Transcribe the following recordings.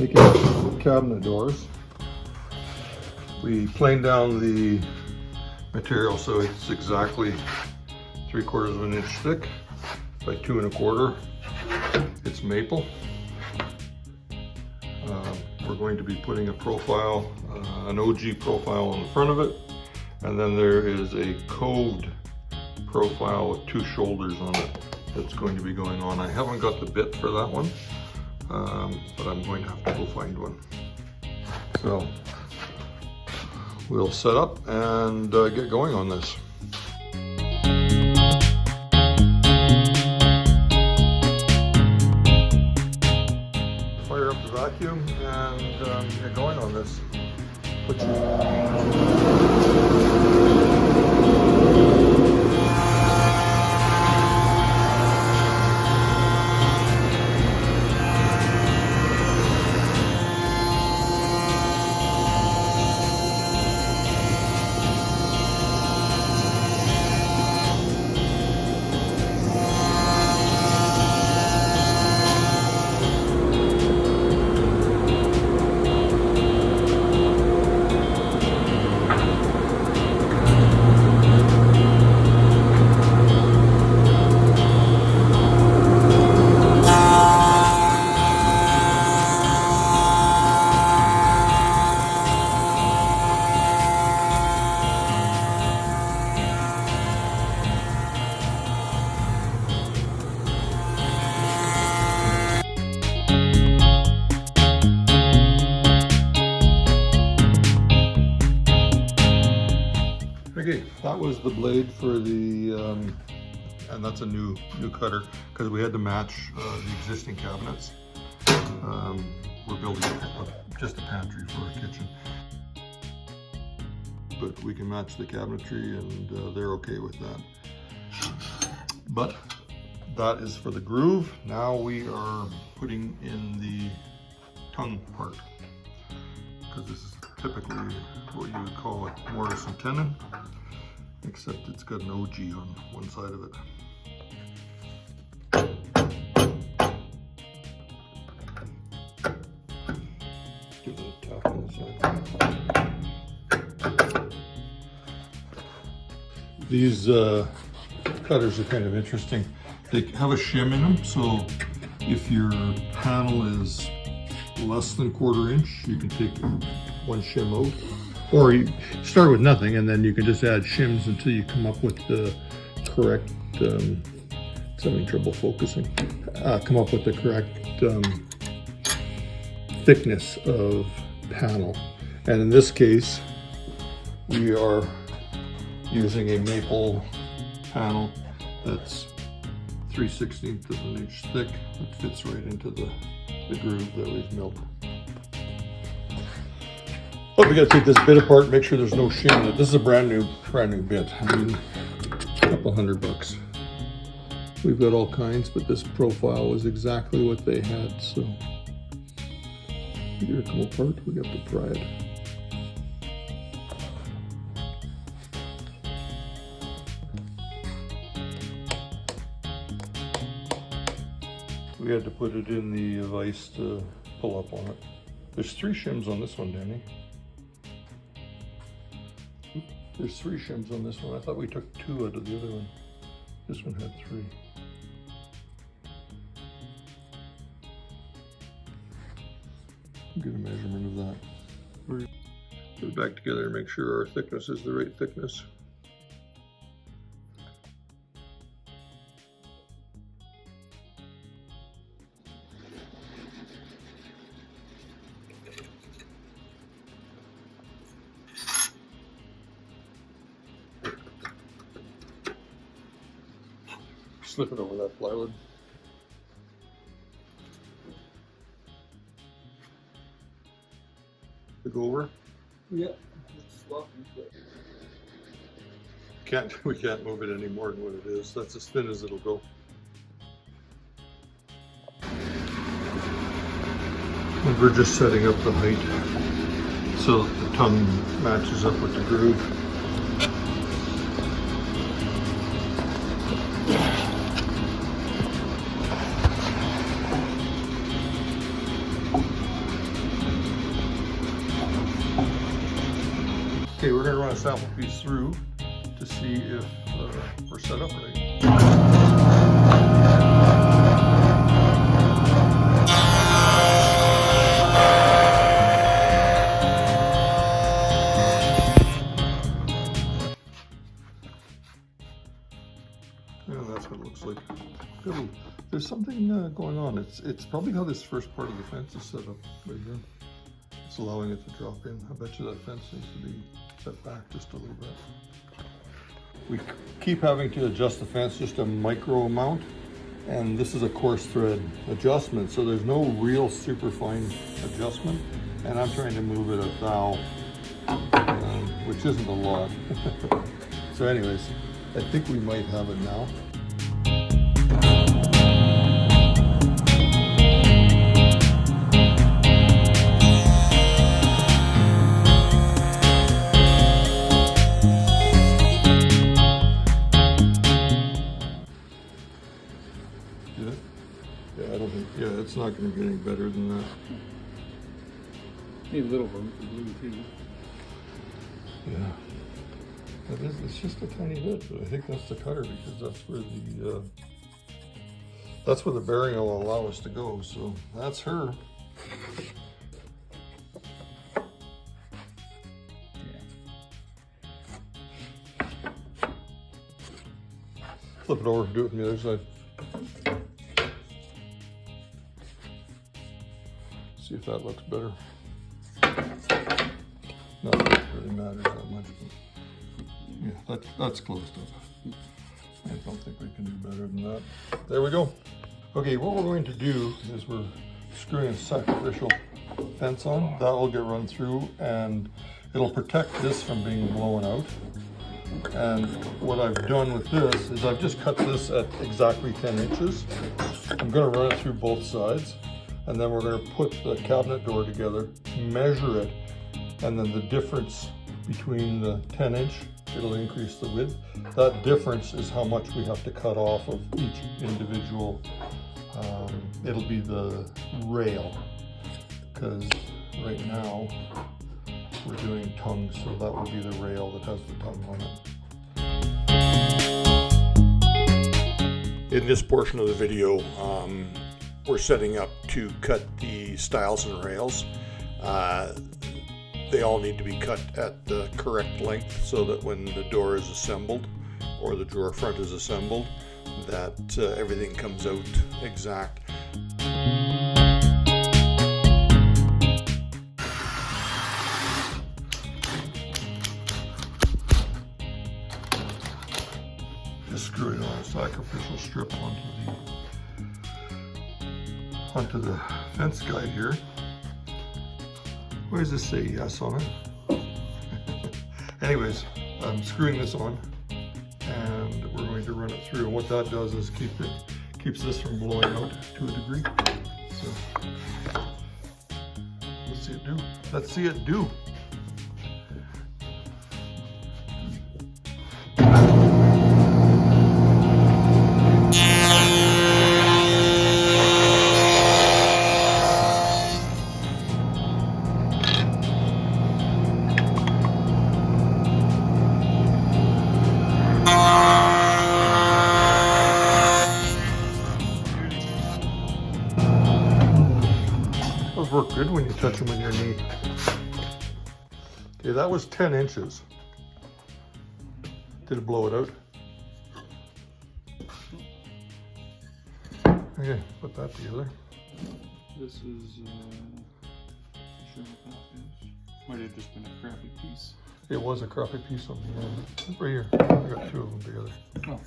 making cabinet doors. We planed down the material so it's exactly 3/4 of an inch thick by 2 1/4. It's maple. We're going to be putting a profile, an OG profile on the front of it, and then there is a coved profile with 2 shoulders on it that's going to be going on. I haven't got the bit for that one, but I'm going to have to go find one. So we'll set up and get going on this. Fire up the vacuum and get going on this. Okay, that was the blade for the, and that's a new cutter because we had to match the existing cabinets. We're building just a pantry for our kitchen, but we can match the cabinetry and they're okay with that. But that is for the groove. Now we are putting in the tongue part, because this is typically what you would call a mortise and tenon, except it's got an OG on one side of it. Give it a tap on the side. These cutters are kind of interesting. They have a shim in them, so if your panel is less than 1/4 inch, you can take one shim out, or you start with nothing and then you can just add shims until you come up with the correct, it's having trouble focusing, come up with the correct thickness of panel. And in this case, we are using a maple panel that's 3/16 of an inch thick. It fits right into the groove that we've milled. But we gotta take this bit apart and make sure there's no shim in it. This is a brand new bit. I mean, a couple $100. We've got all kinds, but this profile was exactly what they had, so. We get it come apart, we got to pry it. We had to put it in the vise to pull up on it. There's 3 shims on this one, Danny. There's 3 shims on this one. I thought we took 2 out of the other one. This one had 3. Get a measurement of that. We're put it back together and make sure our thickness is the right thickness. Slip it over that plywood. To go over? Yeah. We can't move it any more than what it is. That's as thin as it'll go. And we're just setting up the height so that the tongue matches up with the groove. gonna run a sample piece through to see if we're set up right. And that's what it looks like. There's something going on. It's probably how this first part of the fence is set up right here. It's allowing it to drop in. I bet you that fence needs to be set back just a little bit. We keep having to adjust the fence just a micro amount, and this is a coarse thread adjustment, so there's no real super fine adjustment, and I'm trying to move it a thou, which isn't a lot. So anyways, I think we might have it now. Yeah, I don't think, yeah, it's not going to get any better than that. Need a little room for glue too. Yeah. It's just a tiny bit, but I think that's the cutter because that's where the bearing will allow us to go. So that's her. Flip it over, do it from the other side. See if that looks better. Not that it really matters that much, but yeah, that's close enough. I don't think we can do better than that. There we go. Okay, what we're going to do is we're screwing a sacrificial fence on. That will get run through and it'll protect this from being blown out. And what I've done with this is I've just cut this at exactly 10 inches. I'm going to run it through both sides, and then we're going to put the cabinet door together, measure it, and then the difference between the 10-inch, it'll increase the width. That difference is how much we have to cut off of each individual. It'll be the rail, because right now we're doing tongues, so that will be the rail that has the tongue on it. In this portion of the video, we're setting up to cut the stiles and rails. They all need to be cut at the correct length so that when the door is assembled or the drawer front is assembled, that everything comes out exact. Just screwing on a sacrificial strip onto the fence guide here. Where does this say yes on it? Anyways, I'm screwing this on and we're going to run it through. And what that does is keeps this from blowing out to a degree. So let's see it do. Let's see it do. Those work good when you touch them with your knee. Okay, that was 10 inches. Did it blow it out? Okay, put that together. This is, sure what that is. Might have just been a crappy piece. It was a crappy piece on the end. Right here. I got two of them together. Oh.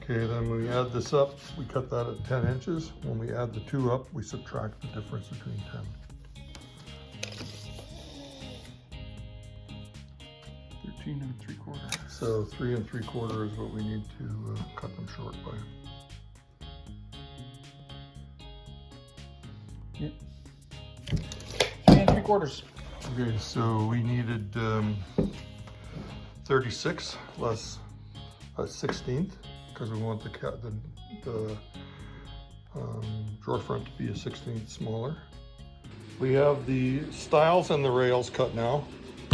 Okay, then when we add this up, we cut that at 10 inches. When we add the two up, we subtract the difference between 10. 13 3/4. So 3 3/4 is what we need to cut them short by. Yep. 3 3/4. Okay, so we needed 36 less a 1/16 because we want the drawer front to be a 1/16 smaller. We have the stiles and the rails cut now.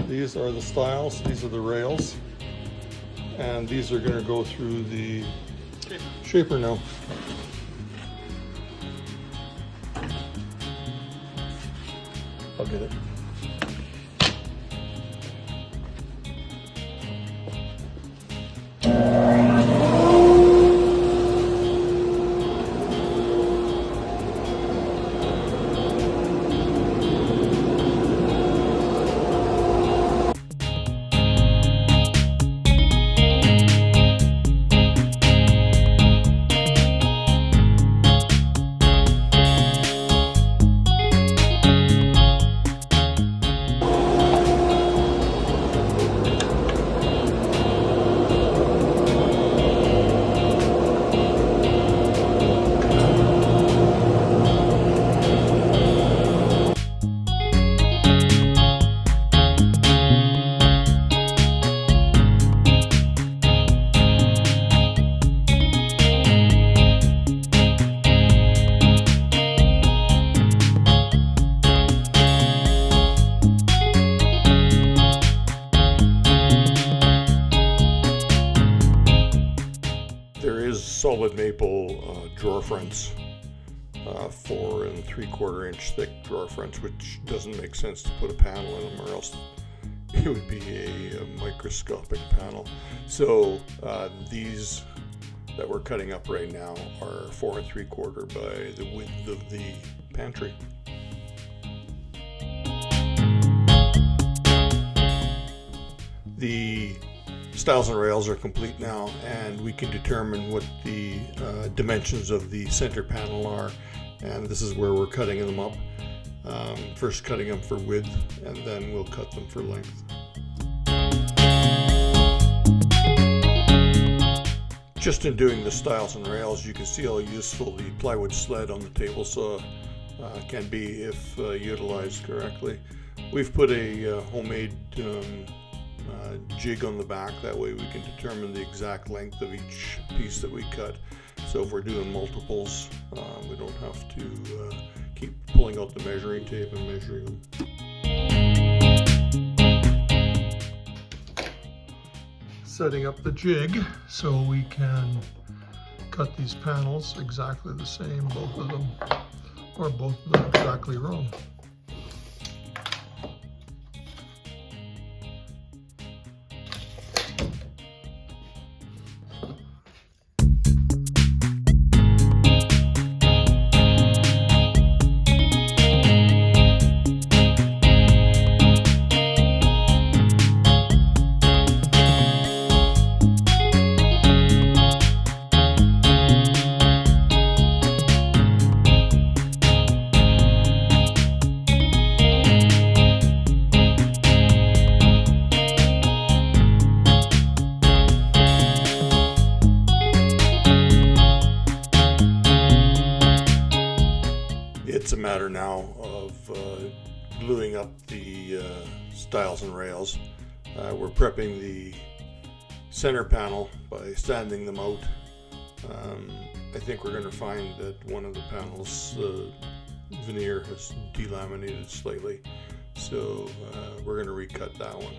These are the stiles, these are the rails, and these are going to go through the shaper now. I'll get it. Solid maple drawer fronts, 4 3/4 inch thick drawer fronts, which doesn't make sense to put a panel in them, or else it would be a microscopic panel. So these that we're cutting up right now are 4 3/4 by the width of the pantry. The stiles and rails are complete now, and we can determine what the dimensions of the center panel are, and this is where we're cutting them up. First cutting them for width, and then we'll cut them for length. Just in doing the stiles and rails, you can see how useful the plywood sled on the table saw can be if utilized correctly. We've put a homemade jig on the back, that way we can determine the exact length of each piece that we cut. So if we're doing multiples, we don't have to keep pulling out the measuring tape and measuring them. Setting up the jig so we can cut these panels exactly the same, both of them, or both of them exactly wrong. It's a matter now of gluing up the stiles and rails. We're prepping the center panel by sanding them out. I think we're going to find that one of the panels, veneer has delaminated slightly, so we're going to recut that one.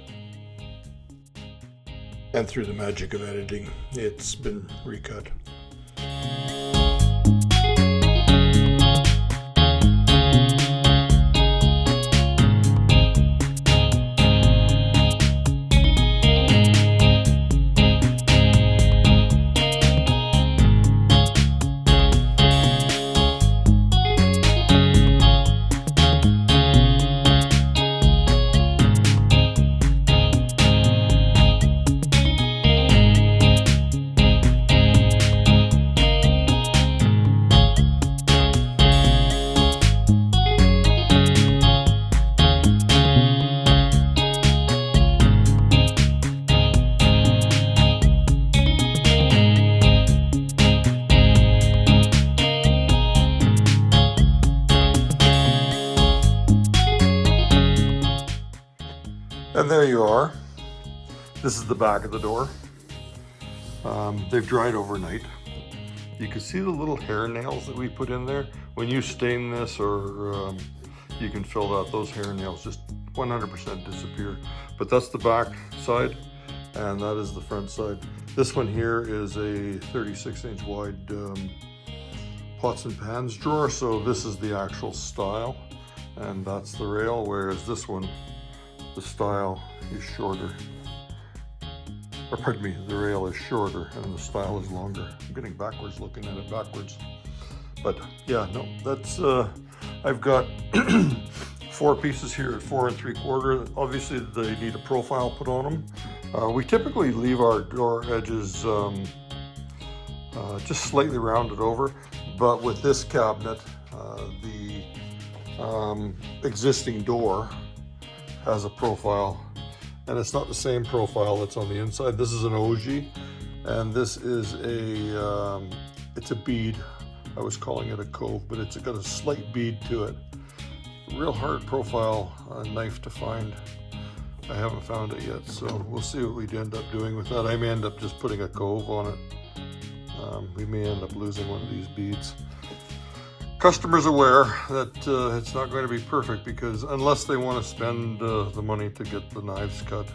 And through the magic of editing, it's been recut. And there you are. This is the back of the door. They've dried overnight. You can see the little hair nails that we put in there. When you stain this or you can fill out, those hair nails just 100% disappear. But that's the back side and that is the front side. This one here is a 36-inch wide pots and pans drawer, so this is the actual style and that's the rail, whereas this one, the style is shorter. Or pardon me, the rail is shorter and the style is longer. I'm getting backwards looking at it backwards. But yeah, no, that's, I've got 4 pieces here at 4 3/4. Obviously they need a profile put on them. We typically leave our door edges just slightly rounded over, but with this cabinet, the existing door has a profile, and it's not the same profile that's on the inside. This is an OG, and this is a it's a bead. I was calling it a cove, but it's got a slight bead to it. Real hard profile knife to find. I haven't found it yet, so we'll see what we'd end up doing with that. I may end up just putting a cove on it. We may end up losing one of these beads. Customers aware that it's not going to be perfect, because unless they want to spend the money to get the knives cut.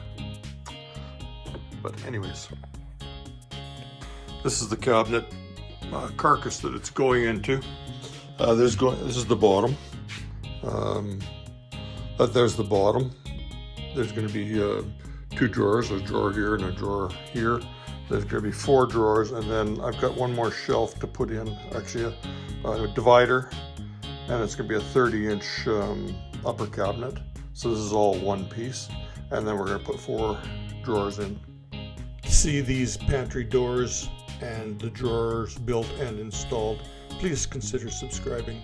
But anyways, this is the cabinet carcass that it's going into. This is the bottom. There's the bottom. There's going to be 2 drawers, a drawer here and a drawer here. There's going to be 4 drawers, and then I've got one more shelf to put in, actually a divider, and it's going to be a 30-inch upper cabinet. So this is all one piece, and then we're going to put 4 drawers in. To see these pantry doors and the drawers built and installed, please consider subscribing.